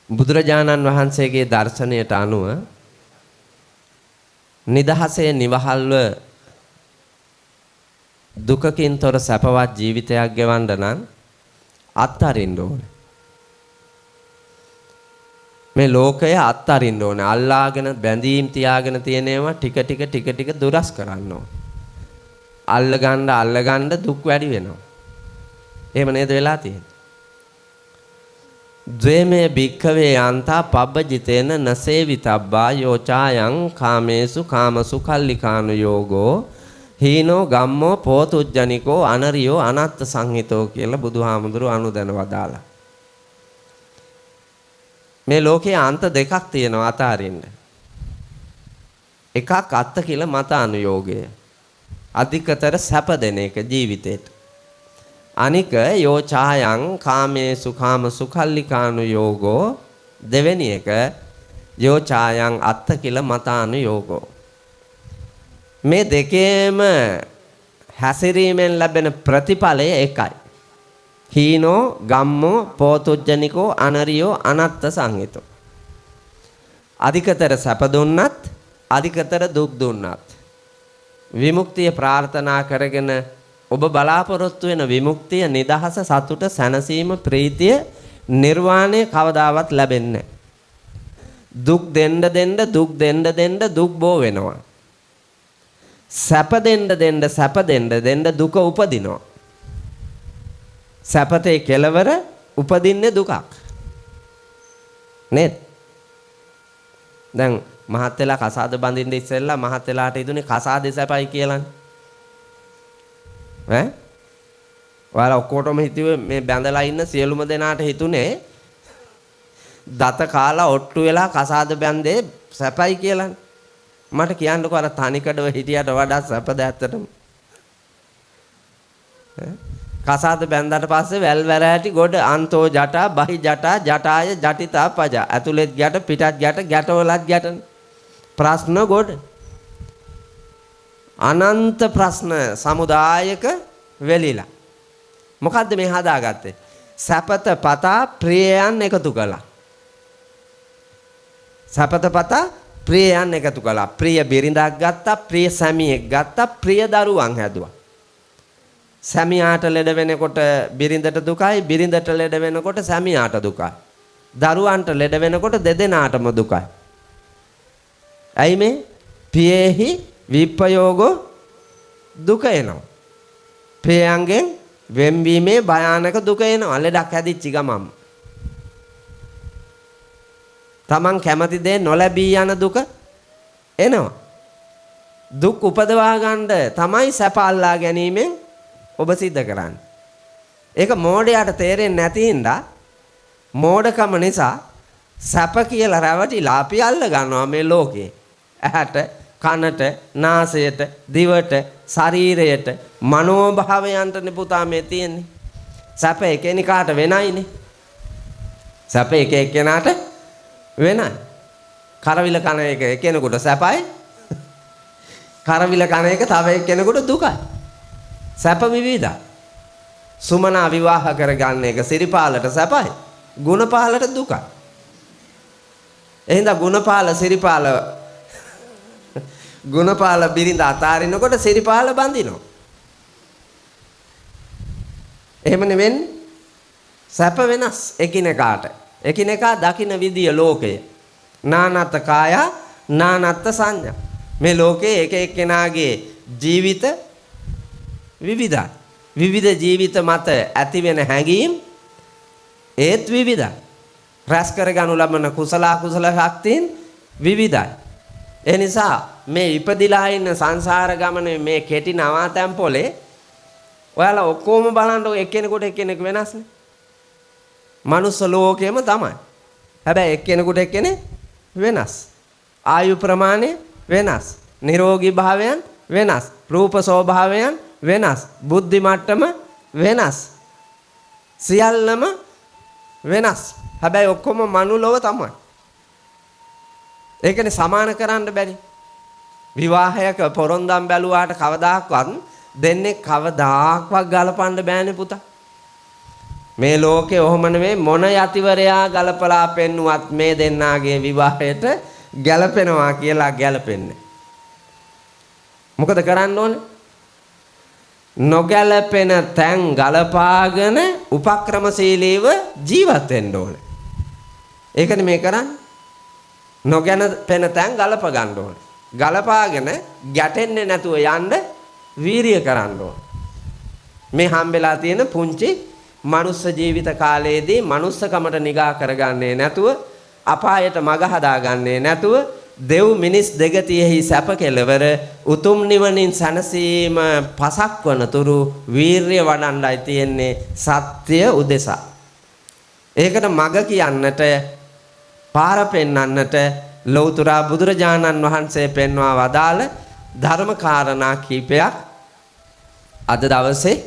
බුදුරජාණන් වහන්සේගේ දර්ශනයට අනුව නිදහසේ නිවහල්ව දුකකින් තොර සැපවත් ජීවිතයක් ගෙවන්න නම් අත්හරින්න ඕනේ. මේ ලෝකය අත්හරින්න ඕනේ. අල්ලාගෙන බැඳීම් තියාගෙන තියෙන ඒවා ටික ටික දුරස් කරන්න ඕනේ. අල්ලගන්න දුක් වැඩි වෙනවා. එහෙම නේද වෙලා තියෙන්නේ? ද්වේමේ භික්ඛවේ යන්තා පබ්බජිතේන නසේවිතබ්බා යෝචායන් කාමේසු කාමසු කල්ලිකානු යෝගෝ හීනෝ ගම්මෝ පෝතුජ්ජනිකෝ අනරියෝ අනත්ත සංහිතෝ කියලා බුදුහාමුදුරුවෝ අනුදැන වදාලා. මේ ලෝකයේ අන්ත දෙකක් තියෙනවා අතාරින්න. එකක් අත්ත කියලා මත අනුയോഗය. අධිකතර සැප දෙන එක ජීවිතේට. අනික යෝචායන් කාමේසු කාමසු කල්ලිකානු යෝගෝ දෙවෙනි එක යෝචායන් අත්ත කියලා මත අනුയോഗෝ. මේ දෙකේම හැසිරීමෙන් ලැබෙන ප්‍රතිඵලය එකයි. හීනෝ ගම්මෝ පෝතුජ්ජනිකෝ අනරියෝ අනත්ත සංහිතෝ. අධිකතර සැප දුන්නත් අධිකතර දුක් දුන්නත් විමුක්තිය ප්‍රාර්ථනා කරගෙන ඔබ බලාපොරොත්තු වෙන විමුක්තිය නිදහස සතුට සැනසීම ප්‍රීතිය නිර්වාණය කවදාවත් ලැබෙන්නේ නැහැ. දුක් දෙන්න දුක් බෝ වෙනවා. සැප දෙන්න දුක උපදිනවා. සැපතේ කෙලවර උපදින්නේ දුකක් නේද? දැන් මහත් වෙලා කසාද බඳින්න ඉස්සෙල්ලා මහත් වෙලාට හිතුනේ කසාදේ සැපයි කියලානේ. ඈ ඔයාලා ඔක්කොටම හිතුවේ මේ බැඳලා ඉන්න සියලුම දෙනාට හිතුනේ දත කාලා ඔට්ටු වෙලා කසාද බැඳේ සැපයි කියලානේ. මට කියන්නකෝ අර තනිකඩව හිටියට වඩා සැපද ඇත්තටම? කසාද බැඳලා පස්සේ වැල් වැරෑටි ගොඩ අන්තෝ ජටා බහි ජටා ජටාය ජටිතා පජා. ඇතුළෙත් ගැට පිටත් ගැට ගැටවලත් ගැටන. ප්‍රශ්න ගොඩ. අනන්ත ප්‍රශ්න සමුදායක වෙලිලා. මොකද්ද මේ හදාගත්තේ? සැපත පතා ප්‍රියයන් එකතු කළා. සැපත පතා ප්‍රියයන් එකතු කළා. ප්‍රිය බිරිඳක් ගත්තා, ප්‍රිය සැමියෙක් ගත්තා, ප්‍රිය දරුවන් හැදුවා. සැමියාට ලෙඩ වෙනකොට බිරිඳට දුකයි, බිරිඳට ලෙඩ වෙනකොට සැමියාට දුකයි. දරුවන්ට ලෙඩ වෙනකොට දෙදෙනාටම දුකයි. ඇයි මේ? පියේහි විප්පයෝගෝ දුක එනවා. ප්‍රියයන්ගෙන් වෙන්වීමේ භයානක දුක එනවා. ලෙඩක් හැදිච්ච ගමම්. Taman කැමති දේ නොලැබී යන දුක එනවා. දුක් උපදවා ගන්න තමයි සැප අල්ලා ගැනීමෙන් ඔබ සිද්ධ කරන්නේ. ඒක මෝඩයාට තේරෙන්නේ නැති හින්දා මෝඩකම නිසා සැප කියලා රැවටිලා අපි අල්ල ගන්නවා මේ ලෝකේ. ඇහැට, කනට, නාසයට, දිවට, ශරීරයට, මනෝභාවයන්ටනේ පුතා මේ තියෙන්නේ. සැප එකිනෙකාට වෙනයිනේ. සැප එක එක්කෙනාට වෙනයි. කරවිල කන එක එක්කෙනෙකුට සැපයි. කරවිල කන එක තව එක්කෙනෙකුට දුකයි. සැප විවිධයි. සුමනා විවාහ කරගන්න එක සිරිපාලට සැපයි. ගුණපාලට දුකයි. එහෙනම් ගුණපාල බිරිඳ අතාරිනකොට සිරිපාල බඳිනවා. එහෙම නෙවෙන්නේ. සැප වෙනස් එකිනෙකාට. එකිනෙකා දකින්න විදිය ලෝකය. නානත් කාය නානත් සංඥා. මේ ලෝකයේ එක එක්කෙනාගේ ජීවිත විවිධයි. විවිධ ජීවිත මත ඇති වෙන හැඟීම් ඒත් විවිධයි. රැස් කරගනු ලබන කුසල අකුසල ශක්තියින් විවිධයි. ඒ නිසා මේ ඉපදිලා ඉන්න සංසාර ගමනේ මේ කෙටි නවාතැන් පොලේ ඔයාලා ඔක්කොම බලන්න එක්කෙනෙකුට එක්කෙනෙක් වෙනස්නේ. මනුස්ස ලෝකෙම තමයි. හැබැයි එක්කෙනෙකුට එක්කෙනෙක් වෙනස්. ආයු ප්‍රමාණය වෙනස්. නිරෝගී භාවයන් වෙනස්. රූප ස්වභාවයන් වෙනස්. බුද්ධි මට්ටම වෙනස්. සියල්ලම වෙනස්. හැබැයි ඔක්කොම මනුලොව තමයි. ඒකනේ සමාන කරන්න බැරි. විවාහයක පොරොන්දම් බැලුවාට කවදාක්වත් දෙන්නේ කවදාක්වත් ගලපන්න බෑනේ පුතා. මේ ලෝකේ ඔහොම නෙමෙයි මොන යතිවරයා ගලපලා පෙන්නුවත් මේ දෙන්නාගේ විවාහයට ගැලපෙනවා කියලා ගැලපෙන්නේ. මොකද කරන්න ඕනේ? නොගැලපෙන තැන් ගලපාගෙන උපක්‍රමශීලීව ජීවත් වෙන්න ඕනේ. ඒකනේ මේ කරන්නේ. නොගැලපෙන තැන් ගලප ගන්න ඕනේ. ගලපාගෙන ගැටෙන්නේ නැතුව යන්න වීරිය කරන්න ඕනේ. මේ හම්බෙලා තියෙන පුංචි මනුස්ස ජීවිත කාලයේදී මනුස්සකමට නිගා කරගන්නේ නැතුව අපායට මග හදාගන්නේ නැතුව දෙව් මිනිස් දෙගතියෙහි සැප කෙලවර උතුම් නිවනින් සැනසීම පසක් වනතුරු වීරිය වඩන්නයි තියෙන්නේ සත්‍ය උදෙසා. ඒකට මග කියන්නට පාර පෙන්වන්නට ලෞතර බුදුරජාණන් වහන්සේ පෙන්වා වදාළ ධර්ම කාරණා කීපයක් අද දවසේ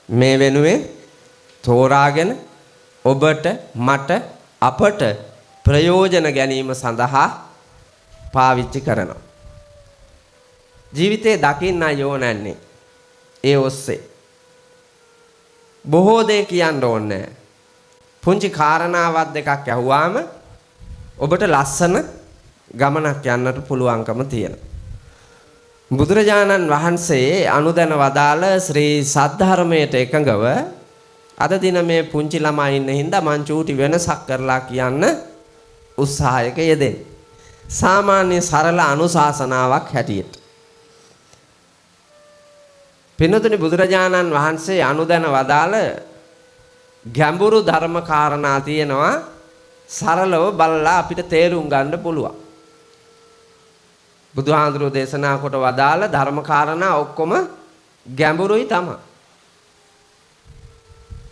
මේ වෙනුවෙන් තෝරාගෙන ඔබට මට අපට ප්‍රයෝජන ගැනීම සඳහා පාවිච්චි කරනවා. ජීවිතේ දකින්න යෝනන්නේ ඒ ඔස්සේ බොහෝ දේ කියන්න ඕනේ. පුංචි කාරණාවක් දෙකක් අහුවාම ඔබට ලස්සන ගමනක් යන්නට පුළුවන්කම තියෙනවා. බුදුරජාණන් වහන්සේ අනුදැන වදාළ ශ්‍රී සද්ධර්මයට එකඟව අද දින මේ පුංචි ළමයි ඉන්න හින්දා මං චූටි වෙනසක් කරලා කියන්න උත්සාහයක යෙදෙන්නේ. සාමාන්‍ය සරල අනුශාසනාවක් හැටියට. පින්නතුනි බුදුරජාණන් වහන්සේ අනුදැන වදාළ ගැඹුරු ධර්ම කාරණා තියෙනවා සරලව බලලා අපිට තේරුම් ගන්න පුළුවන්. බුදුහාඳුරෝ දේශනා කොට වදාළ ධර්ම කාරණා ඔක්කොම ගැඹුරුයි තමයි.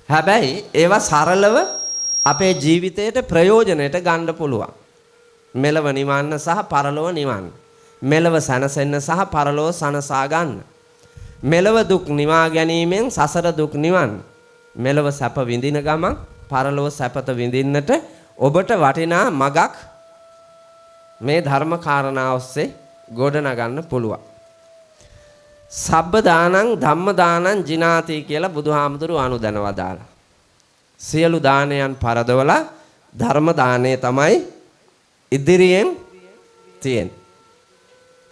හැබැයි ඒවා සරලව අපේ ජීවිතයට ප්‍රයෝජනයට ගන්න පුළුවන්. මෙලව නිවන්න සහ පරලොව නිවන්න. මෙලව සැනසෙන්න සහ පරලොව සනසා ගන්න. මෙලව දුක් නිවා ගැනීමෙන් සසර දුක් නිවන්න. මෙලව සැප විඳින ගමන් පරලොව සැපත විඳින්නට ඔබට වටිනා මගක් මේ ධර්ම කාරණා ඔස්සේ ගොඩනගන්න පුළුවන්. සබ්බ දානං ධම්ම දානං ජිනාති කියලා බුදුහාමුදුරුවෝ අනුදැන වදාලා. සියලු දානයන් පරදවලා ධර්ම දානය තමයි ඉදිරියෙන් තියෙන්නේ.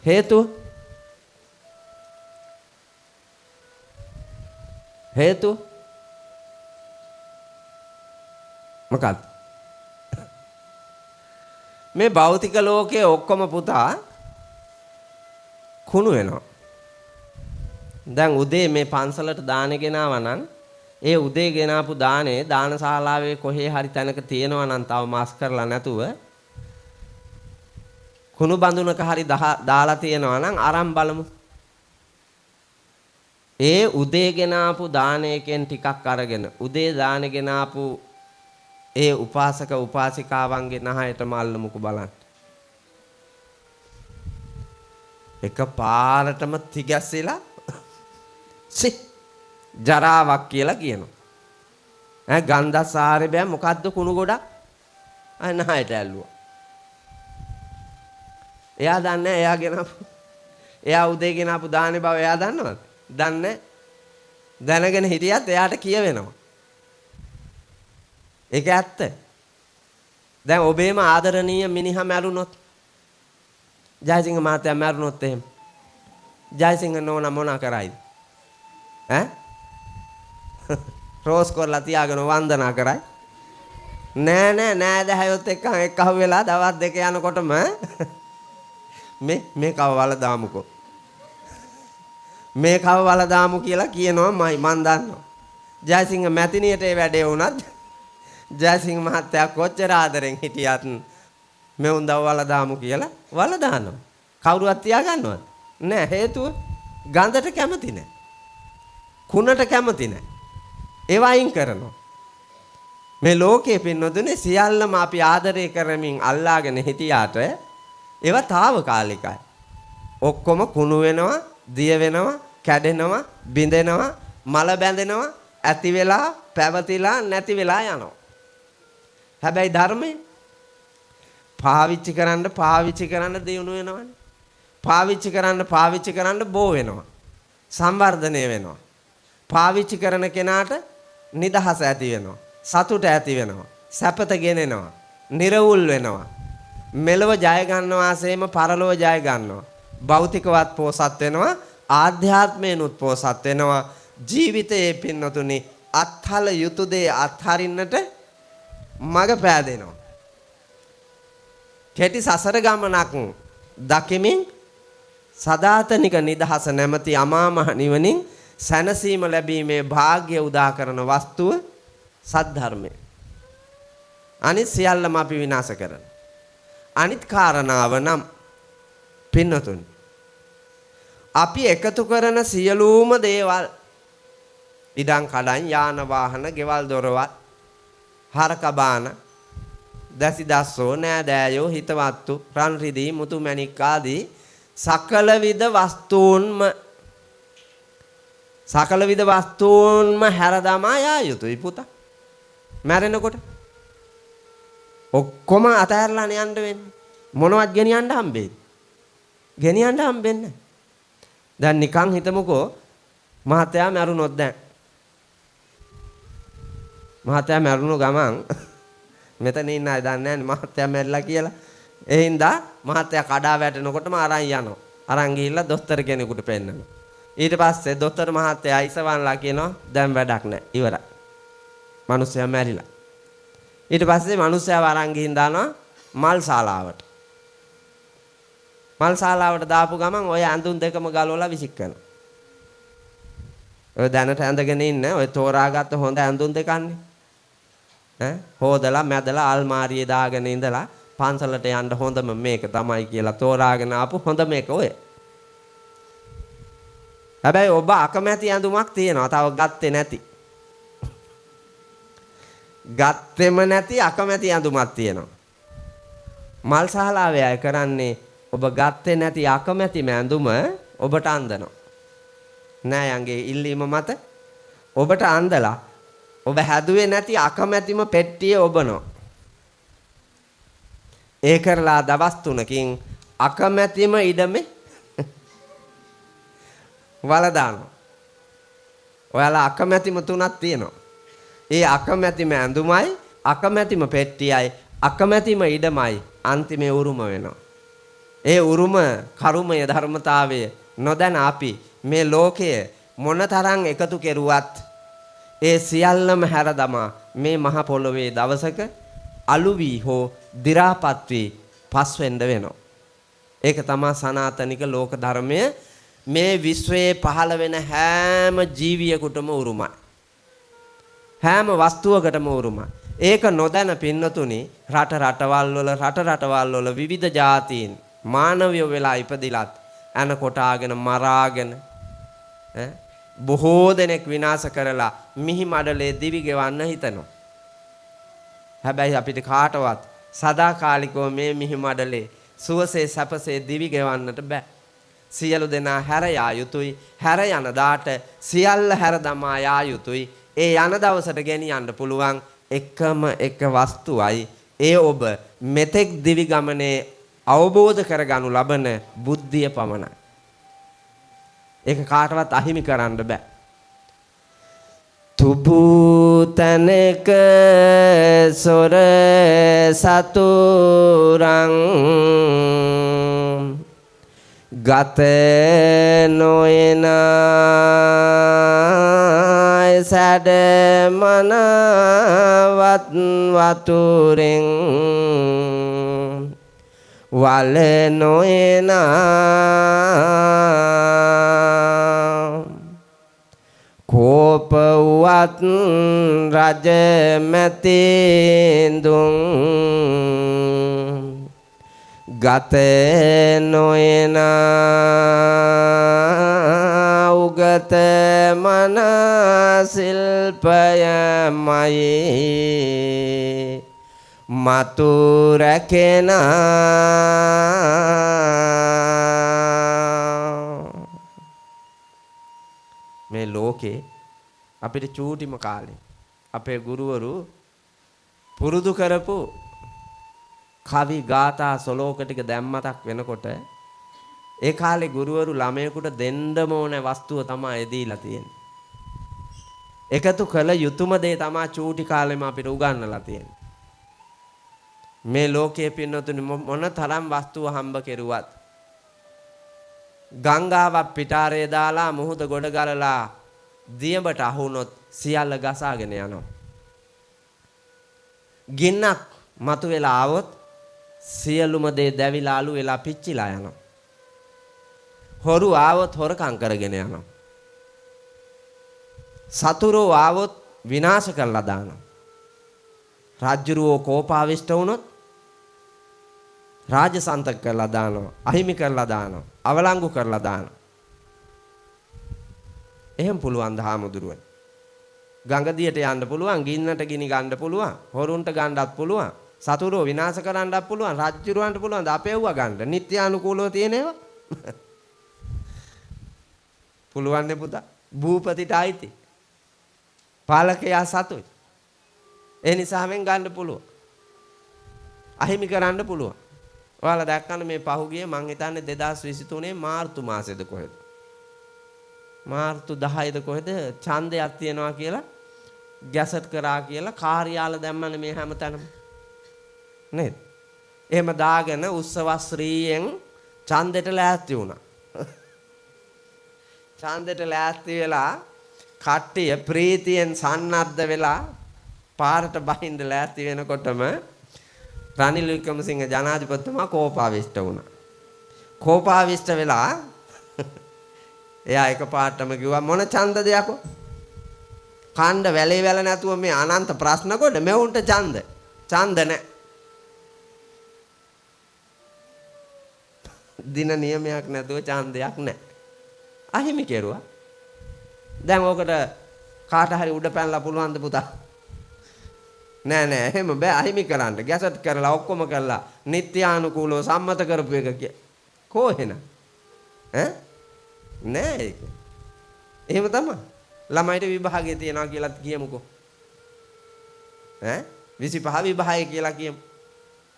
හේතුව මොකක්ද? මේ භෞතික ලෝකයේ ඔක්කොම පුතා කුණු වෙනවා. දැන් උදේ මේ පන්සලට දානෙ ගෙනාවා නම් ඒ උදේ ගෙනාපු දානේ දානශාලාවේ කොහේ හරි තැනක තියෙනවා නම් තව මාස් කරලා නැතුව කුණු බඳුනක හරි දාලා තියෙනවා නම් අරන් බලමු. ඒ උදේ ගෙනාපු දානයකින් ටිකක් අරගෙන උදේ දානෙ ගෙනාපු ඒ උපාසක උපාසිකාවන්ගේ නහයටම අල්ලමුකෝ බලන්න. එක පාරටම තිගැස්සෙලා ජරාවක් කියලා කියනවා. ගන්ධසාරේ බෑ මොකද්ද කුණු ගොඩක් නහයට ඇල්ලුවා. එයා දන්නේ එයා උදේ ගෙනාපු දානේ බව එයා දන්නවද? දන්නේ. දැනගෙන හිටියත් එයාට කියවෙනවා. ඒක ඇත්ත. දැන් ඔබේම ආදරණීය මිනිහා මැරුණොත් ජයසිංහ මහත්තයා මැරුණොත් එහෙම ජයසිංහ නෝනා මොනා කරයිද? රෝස් කරලා තියාගෙන වන්දනා කරයි. නෑ දැහැයොත් එක්ක අහුවෙලා දවස් දෙක යනකොටම මේ කවවල දාමුකෝ. මේ කවවල දාමු කියලා කියනවා මන් දන්නවා. ජයසිංහ මැතිනියට ඒ වැඩේ වුණත් ජයසිංහ මහත්තයා කොච්චර ආදරෙන් හිටියත් මෙවුන් දවවල දාමු කියලා වල දානවා. කවුරුවත් තියාගන්නවද? නෑ. හේතුව ගඳට කැමති නෑ. කුණට කැමති නෑ. ඒවා අයින් කරනවා. මේ ලෝකයේ පින්නොදුනේ සියල්ලම අපි ආදරය කරමින් අල්ලාගෙන හිටියාට ඒවා తాවකාලිකයි. ඔක්කොම කුණු වෙනවා, දිය වෙනවා, කැඩෙනවා, බිඳෙනවා, මල බැඳෙනවා, ඇති වෙලා, පැවතිලා, නැති වෙලා යනවා. හැබැයි ධර්මයේ පාවිච්චි කරන්න දියුණු වෙනවනේ. පාවිච්චි කරන්න බෝ වෙනවා. සංවර්ධනය වෙනවා. පාවිච්චි කරන කෙනාට නිදහස ඇති වෙනවා. සතුට ඇති වෙනවා. සැපත ගෙනෙනවා. නිර්වුල් වෙනවා. මෙලව ජය ගන්නවාseම පරලොව ජය ගන්නවා. භෞතිකවත් පෝසත් වෙනවා. ආධ්‍යාත්මයෙන්ුත් පෝසත් වෙනවා. ජීවිතයේ පින්නතුනි අත්හල යුතු දේ අත්හරින්නට මඟ පෑදෙනවා. කෙටි සසර ගමනක් දකිමින් සදාතනික නිදහස නැමැති අමා මහ නිවනින් සැනසීම ලැබීමේ වාග්ය උදා කරන වස්තුව සද්ධර්මය. අනිත් සියල්ලම අපි විනාශ කරන. අනිත් කාරණාව නම් පින්නතුනි අපි එකතු කරන සියලුම දේවල් ඉඩම් කඩම් යාන වාහන ගෙවල් දොරවල් හරක බාන දැසි දස්සෝ නෑදෑයෝ හිතවත්තු රන් රිදී මුතු මැණික් ආදී සකල විද වස්තුන්ම හැර දමා යා යුතුයි පුතා. මැරෙනකොට ඔක්කොම අතහැරලා යන්න වෙන්නේ. මොනවත් ගෙනියන්න හම්බෙන්නේ. ගෙනියන්න හම්බෙන්නේ. දැන් නිකන් හිතමුකෝ මහත්තයා මැරුණොත් දැන්. මහත්තයා මැරුණු ගමන් මෙතන ඉන්න අය දන්නේ නැහැ මහත්තයා මැරිලා කියලා. ඒ හින්දා මහත්තයා කඩා වැටෙනකොටම අරන් යනවා. අරන් ගිහිල්ලා දොස්තර කෙනෙකුට පෙන්නනවා. ඊට පස්සේ දොස්තර මහත්තයා ඉසවන්ලා කියනවා දැන් වැඩක් නැහැ ඉවරයි. මිනිස්සයා මැරිලා. ඊට පස්සේ මිනිස්සයාව අරන් ගිහින් දානවා මල් ශාලාවට. මල් ශාලාවට දාපු ගමන් ඔය ඇඳුම් දෙකම ගලවලා විසික් කරනවා. ඔය දැනට ඇඳගෙන ඉන්න ඔය තෝරාගත්ත හොඳ ඇඳුම් දෙකන්නේ. හොදලා මැදලා අල්මාරියේ දාගෙන ඉඳලා පන්සලට යන්න හොඳම මේක තමයි කියලා තෝරාගෙන ආපු හොඳ මේක ඔය. හැබැයි ඔබ අකමැති ඇඳුමක් තියෙනවා. තව ගත්තේ නැති. ගත්තෙම නැති අකමැති ඇඳුමක් තියෙනවා. මල් ශාලාවේ අය කරන්නේ ඔබ ගත්තේ නැති අකමැතිම ඇඳුම ඔබට අඳනවා. නෑ යංගේ ඉල්ලීම මත ඔබට අඳලා ඔබ හැදුවේ නැති අකමැතිම පෙට්ටිය ඔබනවා. ඒ කරලා දවස් 3කින් අකමැතිම ඉඩමේ වල දානවා. ඔයාලා අකමැතිම 3ක් තියෙනවා. ඒ අකමැතිම ඇඳුමයි අකමැතිම පෙට්ටියයි අකමැතිම ඉඩමයි අන්තිමේ උරුම වෙනවා. ඒ උරුම කරුමය ධර්මතාවය නොදැන අපි මේ ලෝකයේ මොනතරම් එකතු කෙරුවත් ඒ සියල්ලම හැර දමා මේ මහ පොළොවේ දවසක අලු වී හෝ දි รา පත් වී පස් වෙන්න වෙනවා. ඒක තමයි සනාතනික ලෝක ධර්මය. මේ විශ්වයේ පහළ වෙන හැම ජීවියෙකුටම උරුමයි. හැම වස්තුවකටම උරුමයි. ඒක නොදැන පින්නතුනි රටවල් වල විවිධ ජාතීන් මානවයෝ වෙලා ඉපදිලත් අන කොටාගෙන මරාගෙන බොහෝ දෙනෙක් විනාශ කරලා මිහි මඩලේ දිවි ගෙවන්න හිතනවා. හැබැයි අපිට කාටවත් සදාකාලිකව මේ මිහි මඩලේ සුවසේ සැපසේ දිවි ගෙවන්නට බෑ. සියලු දෙනා හැර යා යුතුයි. හැර යන දාට සියල්ල හැර දමා යා යුතුයි. ඒ යන දවසට ගෙනියන්න පුළුවන් එකම එක වස්තුවයි ඒ ඔබ මෙතෙක් දිවි ගමනේ අවබෝධ කරගනු ලබන බුද්ධිය පමණයි. ඒක කාටවත් අහිමි කරන්න බෑ. තුබූ තනක සොර සතුරං ගත නොයනයි සැඩ මනවත් වතුරෙන් වල නොයනා කෝපවත් රජ මැතිඳුන් ගත නොයනා උගත මන ශිල්පයමයි මතු රැකෙනා මේ ලෝකේ අපිට චූටිම කාලේ අපේ ගුරුවරු පුරුදු කරපු කවි ගාථා සලෝක ටික දැම්මතක් වෙනකොට ඒ කාලේ ගුරුවරු ළමයෙකුට දෙන්නම ඕන වස්තුව තමයි දීලා තියෙන්නේ. එකතු කළ යුතුයම දේ තමයි චූටි කාලෙම අපිට උගන්වලා තියෙන්නේ. මේ ලෝකයේ පින්නතුනි මොන තරම් වස්තුව හම්බ කෙරුවත් ගංගාවක් පිටාරේ දාලා මුහුද ගොඩ ගලලා දියඹට අහුනොත් සියල්ල ගසාගෙන යනවා. ගින්නක් මතුවෙලා ආවොත් සියලුම දේ දැවිලා අලු වෙලා පිච්චිලා යනවා. හොරු ආවොත් හොරකම් කරගෙන යනවා. සතුරෝ ආවොත් විනාශ කරලා දානවා. රාජ්‍යරුවෝ කෝපාවිෂ්ඨ වුණොත් රාජසන්තක කරලා දානවා. අහිමි කරලා දානවා. අවලංගු කරලා දානවා. එහෙම පුළුවන් දහමුදුරුවනේ. ගංගදියට යන්න පුළුවන්, ගින්නට ගිනි ගන්න පුළුවන්, හොරුන්ට ගන්නත් පුළුවන්, සතුරෝ විනාශ කරන්නත් පුළුවන්, රාජ්‍යරුවන්ට පුළුවන් අපේවුව ගන්න. නිත්‍යානුකූලව තියෙනේවා. පුළුවන් නේ පුතා. භූපතිට ආйти. පාලකයා සතුයි. ඒ නිසා මෙන් ගන්න පුළුවන්. අහිමි කරන්න පුළුවන්. ඔයාලා දැක්කම මේ පහුගිය මං හිතන්නේ 2023 මාර්තු මාසෙද කොහෙද? මාර්තු 10ද කොහෙද ඡන්දයක් තියනවා කියලා ගැසට් කරා කියලා කාර්යාල දැම්මනේ මේ හැමතැනම. නේද? එහෙම දාගෙන උත්සවශ්‍රීයෙන් ඡන්දෙට ලෑස්ති වුණා. ඡන්දෙට ලෑස්ති වෙලා කට්ටිය ප්‍රීතියෙන් සන්නද්ධ වෙලා පාරට බහින්න ලෑස්ති වෙනකොටම රනිල් වික්‍රමසිංහ ජනාධිපතිතුමා කෝපාවිෂ්ඨ වුණා. කෝපාවිෂ්ඨ වෙලා එයා එකපාරටම කිව්වා මොන ඡන්දද යකෝ? කණ්ඩ වැලේ වැල නැතුව මේ අනන්ත ප්‍රශ්න කොට මෙවුන්ට ඡන්ද නැහැ. දින නියමයක් නැතුව ඡන්දයක් නැහැ. අහිමි කෙරුවා. දැන් ඕකට කාට හරි උඩ පැනලා පුළුවන්ද පුතා? නෑ නෑ එහෙම බෑ අහිමි කරන්න. ගැසට් කරලා ඔක්කොම කරලා නිත්‍යානුකූලව සම්මත කරපු එක කොහෙන? ඈ නෑ ඒක. එහෙම තමයි. ළමයිට විභාගය තියනවා කියලා කියමුකෝ. ඈ 25 විභාගය කියලා කියමු.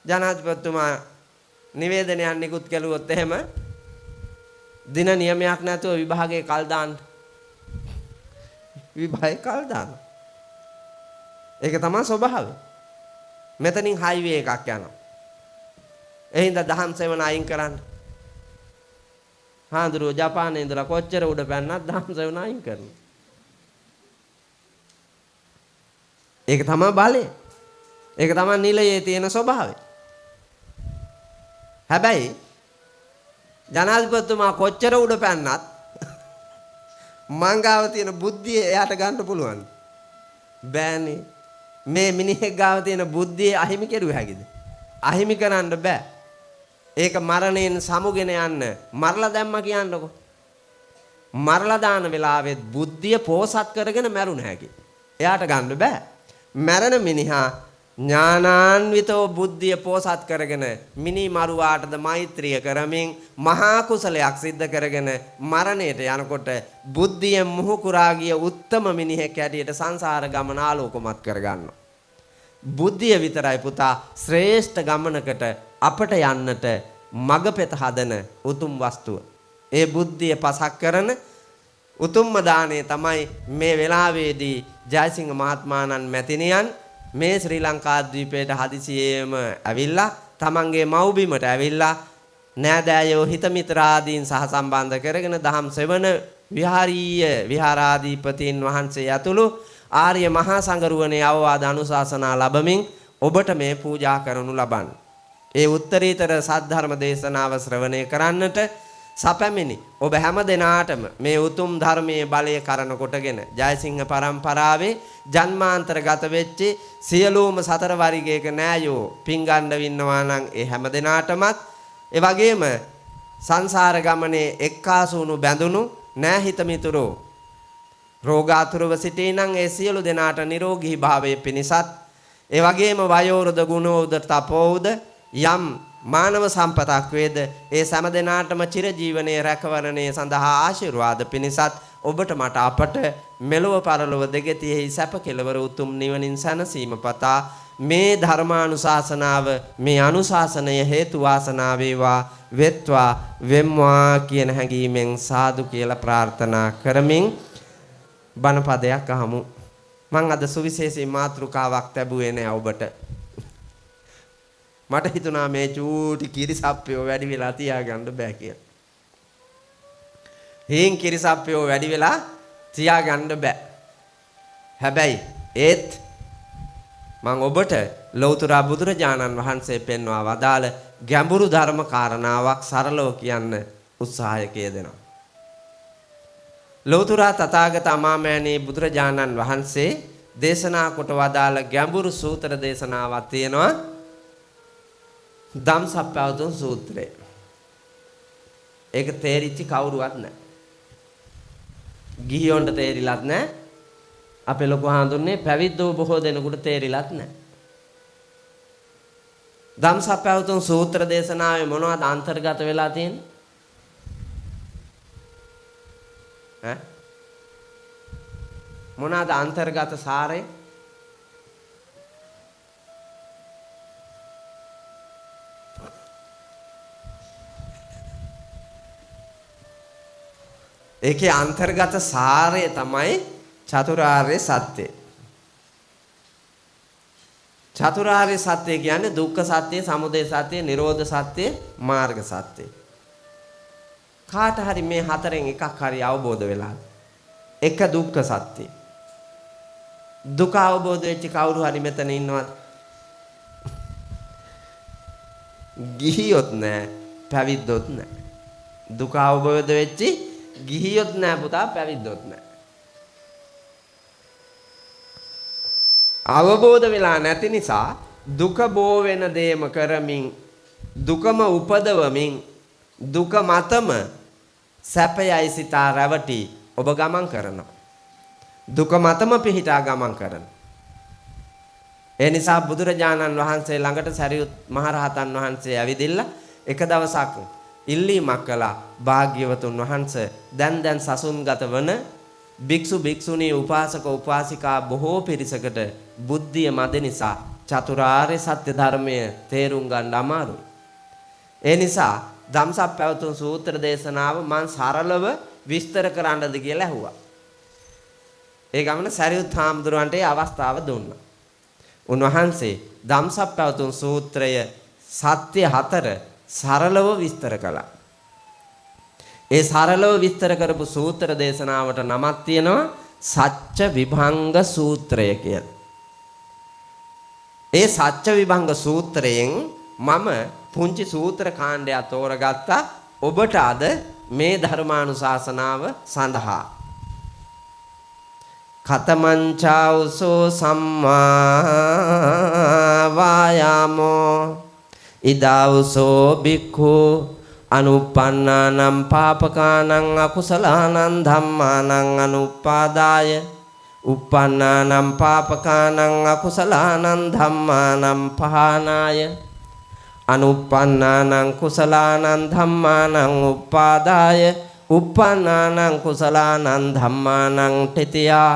ජනාධිපතිතුමා නිවේදනයක් නිකුත් කළොත් එහෙම දින නියමයක් නැතුව විභාගයේ කල් දාන්න. විභාගයේ කල් දාන්න. ඒක තමයි ස්වභාවය. මෙතනින් හයිවේ එකක් යනවා. එහෙනම් දහම් සෙවණ අයින් කරන්න. හාඳුරුව ජපානයේ ඉඳලා කොච්චර උඩ පැන්නත් දහම් සෙවණ අයින් කරනවා. ඒක තමයි බලය. ඒක තමයි නිලයේ තියෙන ස්වභාවය. හැබැයි ජනාධිපතිතුමා කොච්චර උඩ පැන්නත් මංගාව තියෙන බුද්ධිය එයාට ගන්න පුළුවන්. බෑනේ. මේ මිනිහෙක් ගාව තියෙන බුද්ධිය අහිමි කෙරුව හැකිද? අහිමි කරන්න බෑ. ඒක මරණයෙන් සමුගෙන යන්න මරලා දැම්මා කියන්නකො. මරලා දාන වෙලාවෙත් බුද්ධිය පෝසත් කරගෙන මැරුණ හැකි. එයාට ගන්න බෑ. මැරෙන මිනිහා ඥානාන්විතව බුද්ධිය පෝසත් කරගෙන මිනි මරුවාටද මෛත්‍රිය කරමින් මහා කුසලයක් සිද්ධ කරගෙන මරණයට යනකොට බුද්ධියෙන් මුහුකුරා ගිය උත්තම මිනිහෙක් හැටියට සංසාර ගමන ආලෝකමත් කරගන්නවා. බුද්ධිය විතරයි පුතා ශ්‍රේෂ්ඨ ගමනකට අපට යන්නට මගපෙත හදන උතුම් වස්තුව. ඒ බුද්ධිය පසක් කරන උතුම්ම දාණය තමයි මේ වෙලාවේදී ජයසිංහ මහත්මාණන් මැතිණියන් මේ ශ්‍රී ලංකා ද්වීපයට හදිසියෙම ඇවිල්ලා තමන්ගේ මව්බිමට ඇවිල්ලා නෑදෑයෝ හිත මිත්‍රාදීන් සහ සම්බන්ධ කරගෙන දහම් සෙවණ විහාරීය විහාරාධිපතීන් වහන්සේ ඇතුළු ආර්ය මහා සංඝරුවනේ අවවාද අනුශාසනා ලැබමින් ඔබට මේ පූජා කරනු ලබන්න. ඒ උත්තරීතර සද්ධර්ම දේශනාව ශ්‍රවණය කරන්නට සපැමිණි ඔබ හැම දෙනාටම මේ උතුම් ධර්මයේ බලය කරන කොටගෙන ජයසිංහ පරම්පරාවේ ජන්මාන්තරගත වෙච්ච සියලුම සතර වරිගයක නෑයෝ පිංගණ්ඩ වින්නවා නම් ඒ හැම දෙනාටමත් ඒ වගේම සංසාර ගමනේ එක්කාසුණු බැඳුණු නෑ හිත මිතුරෝ රෝගාතුරව සිටී නම් ඒ සියලු දෙනාට නිරෝගී භාවයේ පිණිසත් ඒ වගේම වයෝවෘද ගුණෝද තපෝද යම් මානව සම්පතක් වේද ඒ සෑම දිනාටම චිර ජීවනයේ රැකවරණය සඳහා ආශිර්වාද පිණිසත් ඔබට මට අපට මෙලොව පරලොව දෙගතියෙහි සැප කෙලවර උතුම් නිවනින් සැනසීම පතා මේ ධර්මානුශාසනාව මේ අනුශාසනය හේතු වාසනා වේවා වෙත්වා වෙම්වා කියන හැඟීමෙන් සාදු කියලා ප්‍රාර්ථනා කරමින් බණ පදයක් අහමු. මං අද සුවිශේෂී මාතෘකාවක් ලැබුවේ නෑ ඔබට. මට හිතුණා මේ චූටි කිරිසප්පියෝ වැඩි වෙලා තියාගන්න බෑ කියලා. හේන් කිරිසප්පියෝ වැඩි වෙලා තියාගන්න බෑ. හැබැයි ඒත් මං ඔබට ලෞතර බුදුරජාණන් වහන්සේ පෙන්වා වදාළ ගැඹුරු ධර්ම කාරණාවක් සරලව කියන්න උත්සාහය දෙනවා. ලෞතර තථාගත අමාමෑණී බුදුරජාණන් වහන්සේ දේශනා කොට වදාළ ගැඹුරු සූත්‍ර දේශනාවක් තියෙනවා. ධම්සප්පවතුන් සූත්‍රය. ඒක තේරිච්ච කවුරුවත් නැහැ. ගිහියොන්ට තේරිලත් නැහැ. අපේ ලොකු හාඳුන්නේ පැවිද්දෝ බොහෝ දෙනෙකුට තේරිලත් නැහැ. ධම්සප්පවතුන් සූත්‍ර දේශනාවේ මොනවද අන්තර්ගත වෙලා තියෙන්නේ? මොනවාද අන්තර්ගත සාරය? ඒකේ අන්තර්ගත සාරය තමයි චතුරාර්ය සත්‍ය. චතුරාර්ය සත්‍ය කියන්නේ දුක්ඛ සත්‍ය, සමුදය සත්‍ය, නිරෝධ සත්‍ය, මාර්ග සත්‍ය. කාට හරි මේ හතරෙන් එකක් හරි අවබෝධ වෙලාද? එක දුක්ඛ සත්‍ය. දුක අවබෝධ වෙච්ච කවුරු හරි මෙතන ඉන්නවද? ගිහියොත් නැහැ, පැවිද්දොත් නැහැ. දුක අවබෝධ වෙච්ච ගිහියොත් නැහැ පුතා, පැවිද්දොත් නැහැ. අවබෝධ වෙලා නැති නිසා දුක බෝ වෙන දේම කරමින්, දුකම උපදවමින්, දුක මතම සැපයයි සිතා රැවටි ඔබ ගමන් කරනවා. දුක මතම පිහිටා ගමන් කරනවා. ඒ නිසා බුදුරජාණන් වහන්සේ ළඟට සරියුත් මහරහතන් වහන්සේ ඇවිදිලා එක දවසක් ඉල්ලීමක් කළා. භාග්‍යවතුන් වහන්සේ දැන් සසුන්ගත වන භික්ෂු භික්ෂුණී උපාසක උපාසිකා බොහෝ පිරිසකට බුද්ධිය මද නිසා චතුරාර්ය සත්‍ය ධර්මය තේරුම් ගන්න අමාරුයි. ඒ නිසා ධම්සප්පවතුන් සූත්‍ර දේශනාව මම සරලව විස්තර කරන්නද කියලා ඇහුවා. ඒ ගමන සරියුත් හාමුදුරුවන්ට ඒ අවස්ථාව දුන්නා. උන්වහන්සේ ධම්සප්පවතුන් සූත්‍රය සත්‍ය 4 සරලව විස්තර කළා. ඒ සරලව විස්තර කරපු සූත්‍ර දේශනාවට නමක් තියෙනවා සච්ච විභංග සූත්‍රය කියලා. ඒ සච්ච විභංග සූත්‍රයෙන් මම පුංචි සූත්‍ර කාණ්ඩයක් තෝරගත්තා ඔබට අද මේ ධර්මානුශාසනාව සඳහා. කතමංචාඋසෝ සම්මා වායාමෝ ඉදාඋසෝ බික්ඛු අනුප්පන්නානම් පාපකානං අකුසලානං ධම්මානං අනුපාදාය uppannānaṁ pāpakānaṁ akusalaanaṁ dhammānaṁ pahānāය anuppannānaṁ kusalānaṁ dhammānaṁ uppādāය uppannānaṁ kusalānaṁ dhammānaṁ titiyā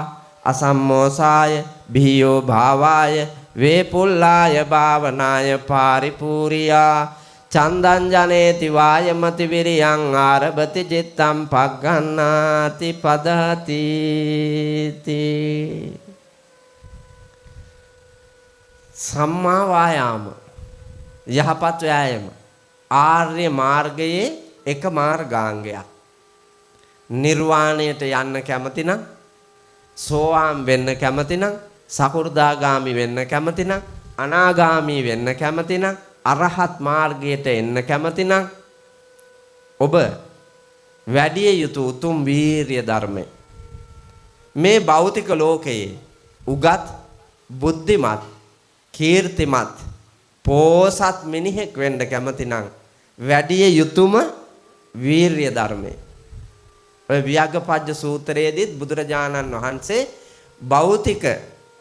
asammosāය bhiyo bhāvāය vepullāya bhavanāya pāripūriyā චන්දං ජනේති වායමති විරියං ආරභති චිත්තං පග්ගණ්ණාති පදති සම්මා වායාම යහපත් වෑයම ආර්ය මාර්ගයේ එක මාර්ගාංගයක්. නිර්වාණයට යන්න කැමති නම්, සෝවාන් වෙන්න කැමති නම්, සකෘදාගාමි වෙන්න කැමති නම්, අනාගාමි වෙන්න කැමති නම්, අරහත් මාර්ගයට එන්න කැමති නම් ඔබ වැඩි යුතු උතුම් වීරිය ධර්මය මේ භෞතික ලෝකයේ උගත් බුද්ධිමත් කීර්තිමත් පෝසත් මිනිහෙක් වෙන්න කැමති නම් වැඩි යුතුම වීරිය ධර්මය. ඔය වියග්ගපජ්ජ සූත්‍රයේදීත් බුදුරජාණන් වහන්සේ භෞතික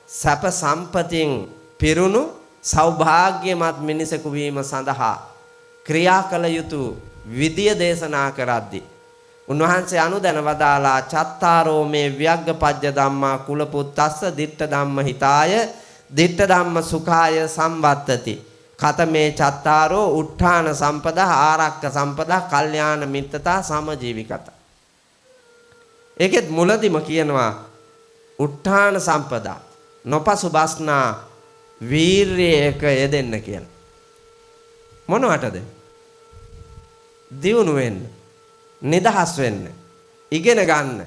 සැප සම්පතින් පිරුණු සෞභාග්‍යමත් මිනිසෙකු වීම සඳහා ක්‍රියා කළ යුතු විදිය දේශනා කරද්දී උන්වහන්සේ අනුදැන වදාලා චත්තාරෝ මේ වියග්ගපජ්ජ ධම්මා කුලපුත්තස්ස ditta ධම්ම හිතාය ditta ධම්ම සුඛාය සම්වත්තති කතමේ චත්තාරෝ උත්ථාන සම්පදා ආරක්ක සම්පදා කල්යාණ මිත්තතා සමජීවිකත. ඒකෙත් මුලදිම කියනවා උත්ථාන සම්පදා නොපසු බස්නා වීර්යයක යෙදෙන්න කියලා. මොනවටද? දියුණු වෙන්න, නිදහස් වෙන්න, ඉගෙන ගන්න,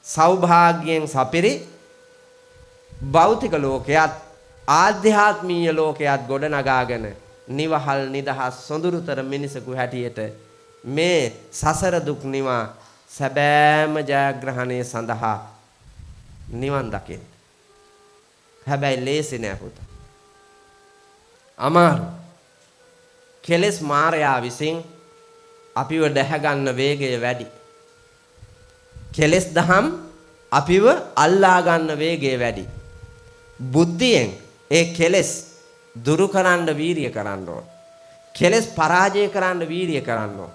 සෞභාග්‍යයෙන් සපිරි භෞතික ලෝකයක් ආධ්‍යාත්මීය ලෝකයක් ගොඩනගාගෙන නිවහල් නිදහස් සොඳුරුතර මිනිසකු හැටියට මේ සසර දුක් නිවා සැබෑම ජයග්‍රහණය සඳහා නිවන් දකින්න. හැබැයි ලේසි නෑ පුතා. අමාරු. කෙලෙස් මායя විසින් අපිව දැහ ගන්න වේගය වැඩි. කෙලෙස් දහම් අපිව අල්ලා ගන්න වේගය වැඩි. බුද්ධියෙන් ඒ කෙලෙස් දුරු කරන්න වීරිය කරන්න ඕන. කෙලෙස් පරාජය කරන්න වීරිය කරන්න ඕන.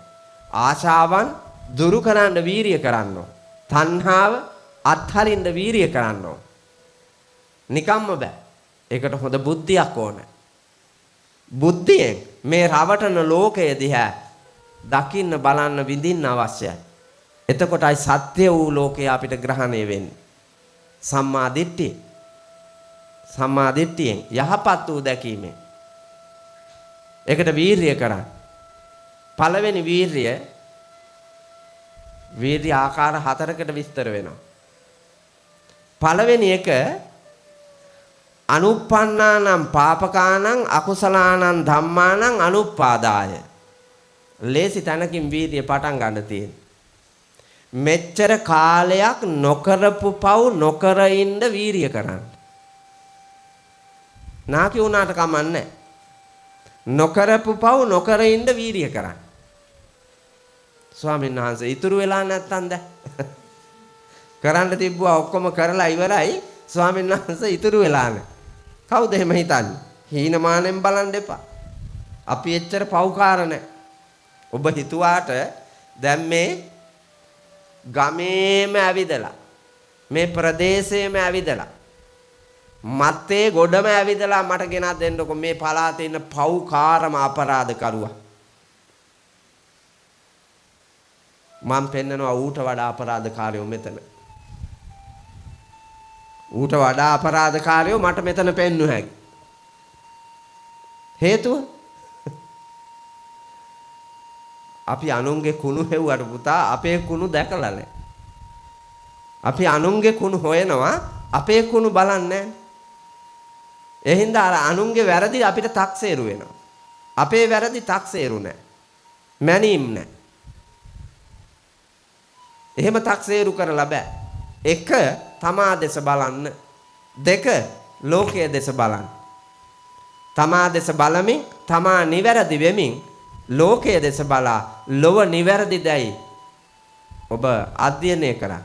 ආශාවන් දුරු කරන්න වීරිය කරන්න ඕන. තණ්හාව අත්හරින්න වීරිය කරන්න ඕන. නිකම්ම බෑ. ඒකට හොඳ බුද්ධියක් ඕන. බුද්ධියෙන් මේ රවටන ලෝකය දිහා දකින්න බලන්න විඳින්න අවශ්‍යයි. එතකොටයි සත්‍ය වූ ලෝකය අපිට ග්‍රහණය වෙන්නේ. සම්මා දිට්ඨිය. සම්මා දිට්ඨියෙන් යහපත් වූ දැකීමෙන්. ඒකට වීරිය කරන්න. පළවෙනි වීරිය ආකාර 4කට විස්තර වෙනවා. පළවෙනි එක අනුප්පන්නානම් පාපකානම් අකුසලානම් ධම්මානම් අනුප්පාදාය. ලේසි තැනකින් වීර්ය පටන් ගන්න තියෙන. මෙච්චර කාලයක් නොකරපු පව් නොකර ඉන්න වීර්ය කරන්න. නාකි උනාට කමන්නේ. නොකරපු පව් නොකර ඉන්න වීර්ය කරන්න. ස්වාමීන් වහන්සේ ඉතුරු වෙලා නැත්තම් දැන් කරන්න තිබ්බා ඔක්කොම කරලා ඉවරයි. ස්වාමීන් වහන්සේ ඉතුරු වෙලා නැහැ. කවුද එහෙම හිතන්නේ? හීනමානෙන් බලන් දෙපා. අපි එච්චර පව්කාර නැහැ. ඔබ හිතුවාට දැන් මේ ගමේම ඇවිදලා මේ ප්‍රදේශයේම ඇවිදලා මත්තේ ගොඩම ඇවිදලා මට ගෙනත් දෙන්නකො මේ පළාතේ ඉන්න පව්කාරම අපරාධ කරුවා. මම පෙන්නනවා ඌට වඩා අපරාධකාරයෝ මෙතන. ඌට වඩා අපරාධකාරයෝ මට මෙතන පෙන්වු හැකි. හේතුව අපි අනුන්ගේ කුණු හෙව්වට පුතා අපේ කුණු දැකලා නැහැ. අපි අනුන්ගේ කුණු හොයනවා අපේ කුණු බලන්නේ නැහැ. ඒ හින්දා අර අනුන්ගේ වැරදි අපිට තක්සේරු වෙනවා. අපේ වැරදි තක්සේරු නැහැ. මැනීම් නැහැ. එහෙම තක්සේරු කරලා බෑ. එක තමා දෙස බලන්න. දෙක ලෝකයේ දෙස බලන්න. තමා දෙස බලමින් තමා නිවැරදි වෙමින් ලෝකයේ දෙස බලා ලොව නිවැරදිදයි ඔබ අධ්‍යයනය කරන්න.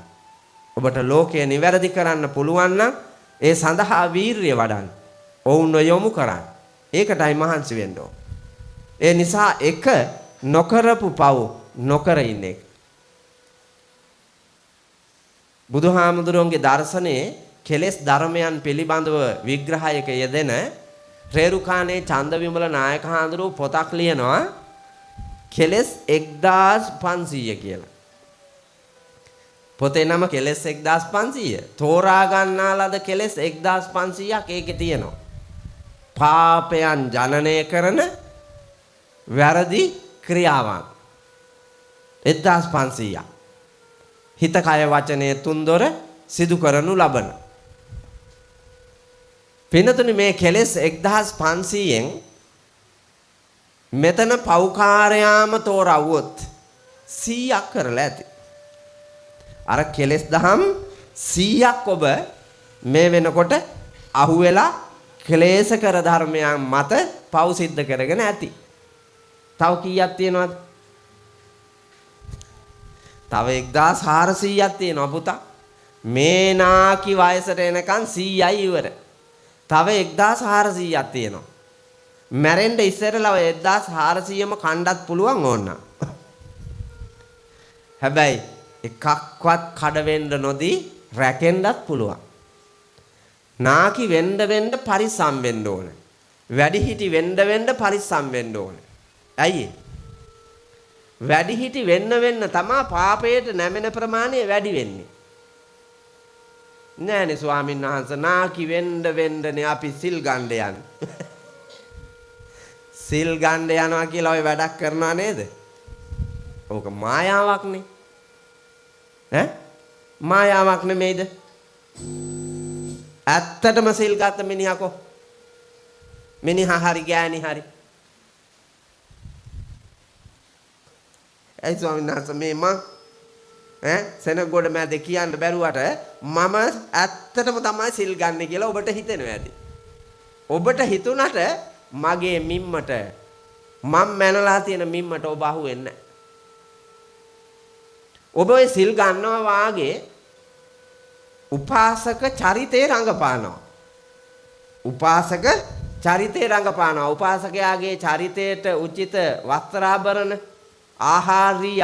ඔබට ලෝකය නිවැරදි කරන්න පුළුවන් නම් ඒ සඳහා වීරිය වඩන්න. ඔවුන්ව යොමු කරන්න. ඒකටයි මහන්සි වෙන්න ඕන. ඒ නිසා එක නොකරපු පව් නොකර ඉන්නේ. බුදුහාමුදුරුවන්ගේ දර්ශනයේ කෙලෙස් ධර්මයන් පිළිබඳව විග්‍රහයක යෙදෙන රේරුකානේ චන්දවිමල නායක හාමුදුරුව පොතක් ලියනවා කෙලෙස් 1500 කියලා. පොතේ නම කෙලෙස් 1500. තෝරා ගන්නා ලද කෙලෙස් 1500ක් ඒකේ තියෙනවා. පාපයන් ජනනය කරන වැරදි ක්‍රියාවන් 1500ක්. හිත කය වචනය තුන්දොර සිදු කරනු ලබන. පිනතුනි මේ කෙලෙස් 1500න් මෙතන පෞකාරයාම තෝරවුවොත් 100ක් කරලා ඇති. අර කෙලෙස් දහම් 100ක් ඔබ මේ වෙනකොට අහුවෙලා ක්ලේශ කර ධර්මයන් මත පව් සිද්ධ කරගෙන ඇති. තව කීයක් තියෙනවද? තව 1400ක් තියෙනවා පුතා. මේ නාකි වයසට එනකන් 100යි ඉවර. තව 1400ක් තියෙනවා. මැරෙන්න ඉස්සරලා 1400ම කණ්ඩත් පුළුවන් ඕන. හැබැයි එකක්වත් කඩ වෙන්න නොදී රැකෙන්නත් පුළුවන්. නාකි වෙන්න පරිස්සම් වෙන්න ඕන. වැඩිහිටි වෙන්න පරිස්සම් වෙන්න ඕන. ඇයි? වැඩිහිටි වෙන්න තමයි පාපයට නැමෙන ප්‍රමාණය වැඩි වෙන්නේ. නෑනේ ස්වාමීන් වහන්සේ නාකි වෙන්නනේ අපි සිල් ගන්න යන්නේ. සිල් ගන්න යනවා කියලා ඔය වැඩක් කරනවා නේද? ඕක මායාවක්නේ. ඈ? මායාවක් නෙමෙයිද? ඇත්තටම සිල් ගත්ත මිනිහකෝ. මිනිහා හරි ගෑණි හරි. ඒ ස්වාමීන් වහන්සේ මේ මං සෙනගොඩ මැද කියන්න බැරුවට මම ඇත්තටම තමයි සිල් ගන්න කියලා ඔබට හිතෙනවා ඇති. ඔබට හිතුණට මගේ මිම්මට මම මැනලා තියෙන මිම්මට ඔබ අහුවෙන්නේ නැහැ. ඔබ ඔය සිල් ගන්නවා වාගේ උපාසක චරිතේ රඟපානවා. උපාසක චරිතේ රඟපානවා. උපාසකයාගේ චරිතයට උචිත වස්ත්‍රාභරණ ආහාරීය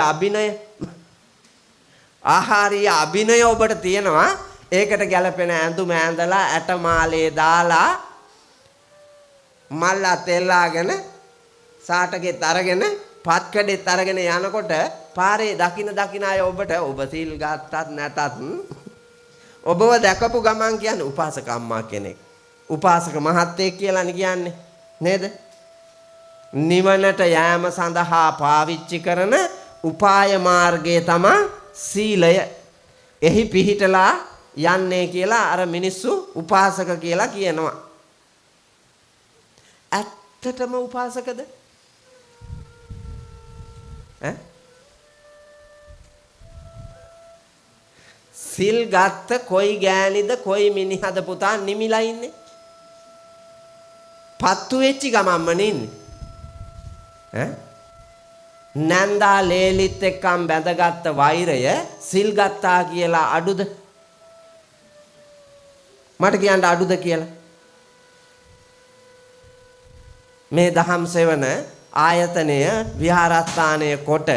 අභිනය ඔබට තියෙනවා. ඒකට ගැලපෙන ඇඳුම ඇඳලා ඇටමාලේ දාලා මල්ලා තෙල්ලාගෙන සාටකෙත් අරගෙන පත්කඩෙත් අරගෙන යනකොට පාරේ දකින්න අය ඔබට ඔබ සීල් ගත්තත් නැතත් ඔබව දැකපු ගමන් කියන්නේ උපාසක අම්මා කෙනෙක්. උපාසක මහත්තයෙක් කියලානේ කියන්නේ නේද? නිවනට යෑම සඳහා පාවිච්චි කරන උපාය මාර්ගය තමයි සීලය. එහි පිහිටලා යන්නේ කියලා අර මිනිස්සු උපාසක කියලා කියනවා. ඇත්තටම උපාසකද? සිල් ගත්ත කොයි ගෑනිද කොයි මිනිහද පුතා නිමිලා ඉන්නේ? පත්තු වෙච්චි ගමම්ම නින්නේ. නන්දා ලේලිත් එක්කම් බැඳගත්ත වෛරය සිල් ගත්තා කියලා අඩුද? මට කියන්න අඩුද කියලා. මේ දහම් සෙවන ආයතනය විහාරස්ථානය කොට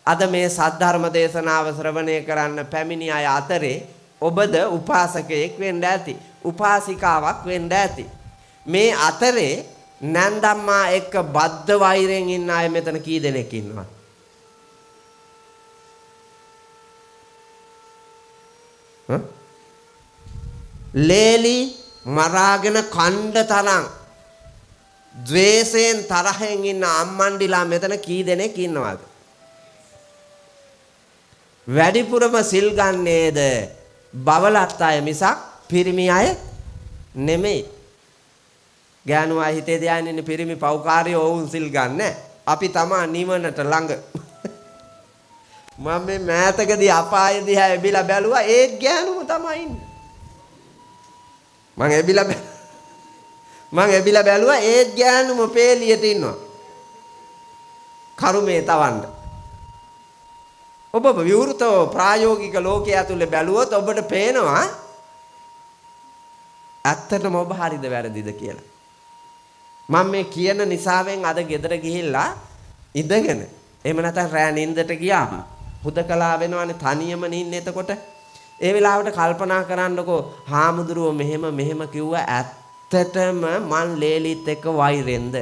අද මේ සද්ධර්ම දේශනාව ශ්‍රවණය කරන්න පැමිණි අය අතරේ ඔබද උපාසකයෙක් වෙන්න ඇති. උපාසිකාවක් වෙන්න ඇති. මේ අතරේ නන්දම්මා එක්ක බද්ධ වෛරයෙන් ඉන්න අය මෙතන කී දෙනෙක් ඉන්නවා? ලේලි මරාගෙන කණ්ඩ තරම් ද්වේෂයෙන් තරහෙන් ඉන්න අම්මන්ඩිලා මෙතන කී දෙනෙක් ඉන්නවද? වැඩිපුරම සිල් ගන්නේද බවලත් අය මිසක් පිරිමි අය නෙමෙයි. ගෑනුවා හිතේ ධානය ඉන්නේ පිරිමි පෞකාරයෝ වුන් සිල් ගන්න. අපි තමා නිවනට ළඟ. මම මේ මෑතකදී අපාය දිහා එබිලා බැලුවා ඒත් ගෑනුම තමයි ඉන්නේ. මං එබිලා බැලුවා ඒත් ගෑනුම පේලියට ඉන්නවා. කරුමේ තවන්න. ඔබ විවෘතව ප්‍රායෝගික ලෝකයේ ඇතුලේ බැලුවොත් ඔබට පේනවා ඇත්තටම ඔබ හරිද වැරදිද කියලා. මම මේ කියන නිසාවෙන් අද ගෙදර ගිහිල්ලා ඉඳගෙන එහෙම නැත්නම් රෑ නින්දට ගියාම හුදකලා වෙනවනේ තනියම නින්නේ. එතකොට ඒ වෙලාවට කල්පනා කරන්නකෝ හාමුදුරුවෝ මෙහෙම කිව්වා ඇත්තටම මං ලේලිත් එක්ක වෛරෙන්ද?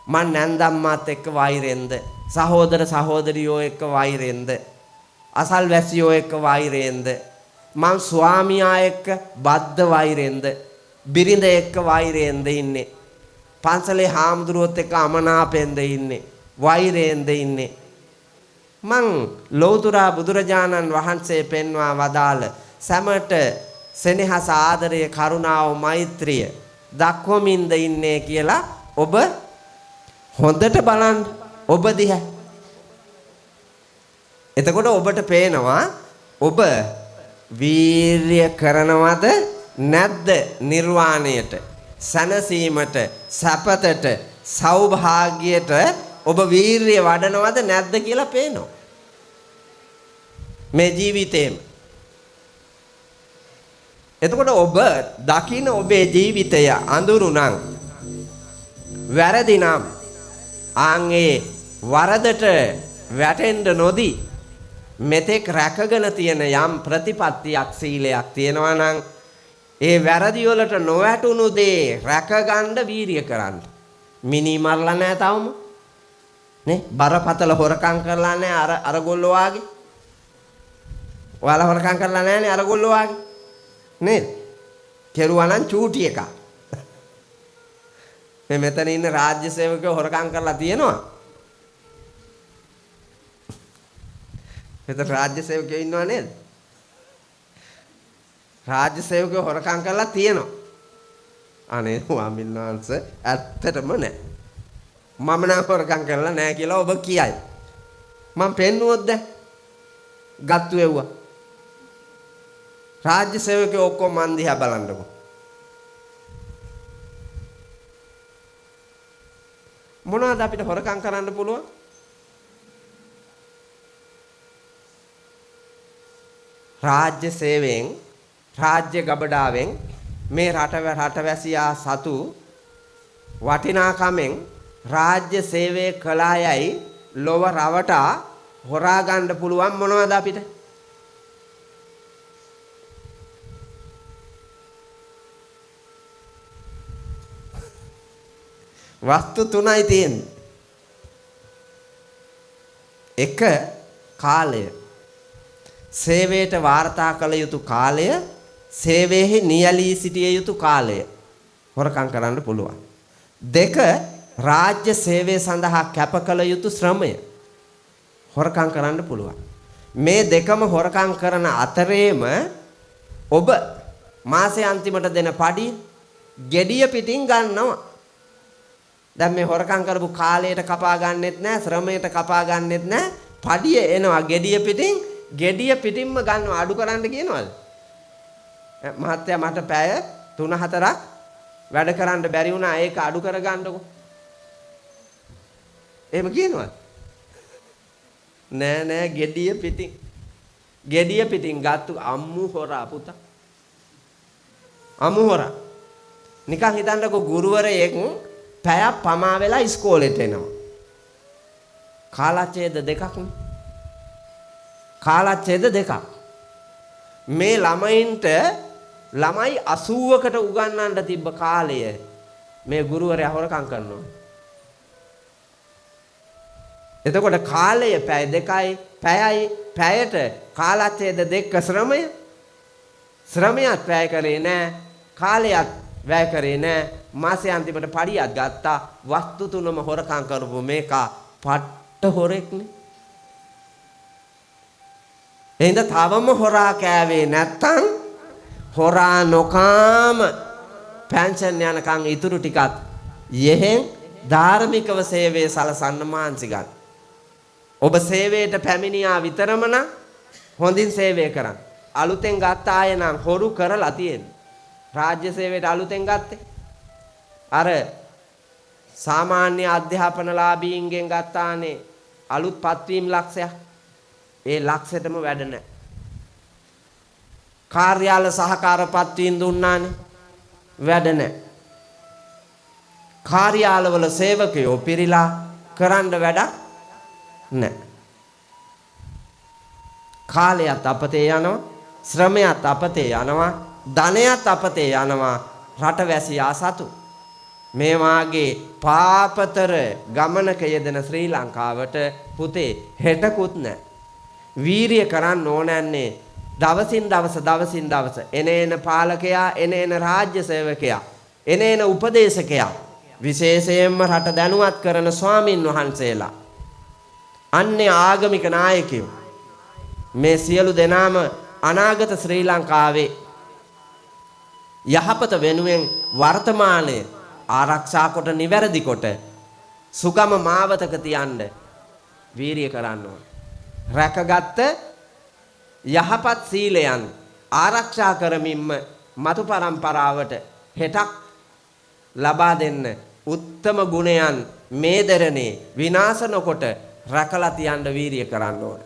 මං නැන්දම්මාත් එක්ක වෛරෙන්ද? සහෝදර සහෝදරියෝ එක්ක වෛරෙන්ද? අසල්වැසියෝ එක්ක වෛරෙන්ද? මං ස්වාමියා එක්ක බද්ධ වෛරෙන්ද? බිරිඳ එක්ක වෛරයෙන්ද ඉන්නේ? පන්සලේ හාමුදුරුවොත් එක්ක අමනාපෙන්ද ඉන්නේ? වෛරයෙන්ද ඉන්නේ? මං ලෞතුරා බුදුරජාණන් වහන්සේ පෙන්වා වදාළ සැමට සෙනෙහස ආදරය කරුණාව මෛත්‍රිය දක්වමින්ද ඉන්නේ කියලා ඔබ හොඳට බලන්න ඔබ දිහා. එතකොට ඔබට පේනවා ඔබ වීර්ය කරනවද නැද්ද නිර්වාණයට, සැනසීමට, සැපතට, සෞභාග්‍යයට ඔබ වීර්ය වඩනවද නැද්ද කියලා පේනවා මේ ජීවිතේම. එතකොට ඔබ දකින්න ඔබේ ජීවිතය අඳුරු නම් වැරදි නම් ආන්ගේ වරදට වැටෙන්න නොදී මෙතෙක් රැකගෙන තියෙන යම් ප්‍රතිපත්තියක් සීලයක් තියෙනවා නම් ඒ වැරදි වලට නොවැටුණු දේ රැකගන්න වීරිය කරන්න. මිනි මරලා නැහැ තවම නේ, බරපතල හොරකම් කරලා නැහැ අර ගොල්ලෝ වාගේ. ඔයාලා හොරකම් කරලා නැහැනේ අර ගොල්ලෝ වාගේ. නේද? කෙරුවා නම් චූටි එකක්. මේ මෙතන ඉන්න රාජ්‍ය සේවකයෝ හොරකම් කරලා තියෙනවා. මෙතන රාජ්‍ය සේවකයෝ ඉන්නව නේද? රාජ්‍ය සේවකයෝ හොරකම් කරලා තියෙනවා. අනේ ස්වාමීන් වහන්සේ ඇත්තටම නෑ. මම නම් හොරකම් කරලා නෑ කියලා ඔබ කියයි. මම පෙන්නුවොත් දැන් ගත්තු එව්වා. රාජ්‍ය සේවකයෝ ඔක්කොම මන් දිහා බලන්නකො. මොනවද අපිට හොරකම් කරන්න පුළුවන්? රාජ්‍ය සේවයෙන් රාජ්‍ය ගබඩාවෙන් මේ රටවැසියා සතු වටිනාකමෙන් රාජ්‍ය සේවය කළායයි ලොව රවටා හොරා ගන්න පුළුවන් මොනවද අපිට? වස්තු තුනයි තියෙන්නේ. එක කාලය. සේවයට වාර්තා කළ යුතු කාලය, සේවයේ නියැලී සිටිය යුතු කාලය හොරකම් කරන්න පුළුවන්. දෙක රාජ්‍ය සේවය සඳහා කැප කළ යුතු ශ්‍රමය හොරකම් කරන්න පුළුවන්. මේ දෙකම හොරකම් කරන අතරේම ඔබ මාසේ අන්තිමට දෙන පඩිය gediya පිටින් ගන්නවා. දැන් මේ හොරකම් කරපු කාලයට කපා ගන්නෙත් නැහැ, ශ්‍රමයට කපා ගන්නෙත් නැහැ. පඩිය එනවා gediya පිටින්ම ගන්නවා. අඩු කරන්න කියනවද? මහත්තයා මට පැය 3-4ක් වැඩ කරන්න බැරි වුණා, ඒක අඩු කර ගන්නකො. එහෙම කියනවද? නෑ gediya පිටින් ගත්තු අම්මු හොරා පුතා. අම්මු හොරා. නිකන් හිතන්නකො ගුරුවරයෙක් පැයක් පමා වෙලා ඉස්කෝලේට එනවා. කාලච්ඡේද දෙකක් නේ. කාලච්ඡේද දෙකක්. මේ ළමයින්ට ළමයි 80කට උගන්වන්න තිබ්බ කාලය මේ ගුරුවරයා හොරකම් කරනවා. එතකොට කාලය පැය 2යි, පැයට කාලච්ඡේද දෙක ශ්‍රමයක් වැය කරේ නෑ, කාලයක් වැය කරේ නෑ. මාසේ අන්තිමට පඩියක් ගත්තා. වස්තු තුනම හොරකම් කරපු මේක පට්ට හොරෙක්නේ. එහෙනම් තවම හොරා කෑවේ නැත්තම් හොරා නොකාම පෙන්ෂන් යනකම් ඉතුරු ටිකත් යෙහෙන් ධාර්මිකව සේවයේ සලසන්න මාන්සි ගන්න. ඔබ සේවයට පැමිණියා විතරම නම් හොඳින් සේවය කරන්න. අලුතෙන් ගත්ත අය නම් හොරු කරලා තියෙන්නේ. රාජ්‍ය සේවයට අලුතෙන් ගත්තේ අර සාමාන්‍ය අධ්‍යාපනලාභීන්ගෙන් ගත්තානේ අලුත් පත්වීම් ලක්ෂයක්. ඒ ලක්ෂෙටම වැඩ නැහැ. කාර්යාල සහකාර පත්වීම් දුන්නානේ, වැඩ නැහැ. කාර්යාලවල සේවකයෝ පිරීලා කරන්න වැඩක් නැහැ. කාලයත් අපතේ යනවා, ශ්‍රමයත් අපතේ යනවා, ධනයත් අපතේ යනවා. රටවැසියා සතු මේ වාගේ පාපතර ගමනක යෙදෙන ශ්‍රී ලංකාවට පුතේ හෙටකුත් නැහැ. වීරිය කරන්න ඕනන්නේ දවසින් දවස එන පාලකයා, එන රාජ්‍ය සේවකයා, එන උපදේශකයා, විශේෂයෙන්ම රට දැනුවත් කරන ස්වාමින් වහන්සේලා, අන්නේ ආගමික නායකයෝ, මේ සියලු දෙනාම අනාගත ශ්‍රී ලංකාවේ යහපත වෙනුවෙන් වර්තමානයේ ආරක්ෂා කොට නිවැරදි කොට සුගම මාවතක තියන්න වීරිය කරන්න ඕන. රැකගත් යහපත් සීලයන් ආරක්ෂා කරමින්ම මතු පරම්පරාවට හෙටක් ලබා දෙන්න උත්තම ගුණයන් මේ දරණේ විනාශ නොකොට රැකලා තියන්න වීරිය කරන්න ඕන.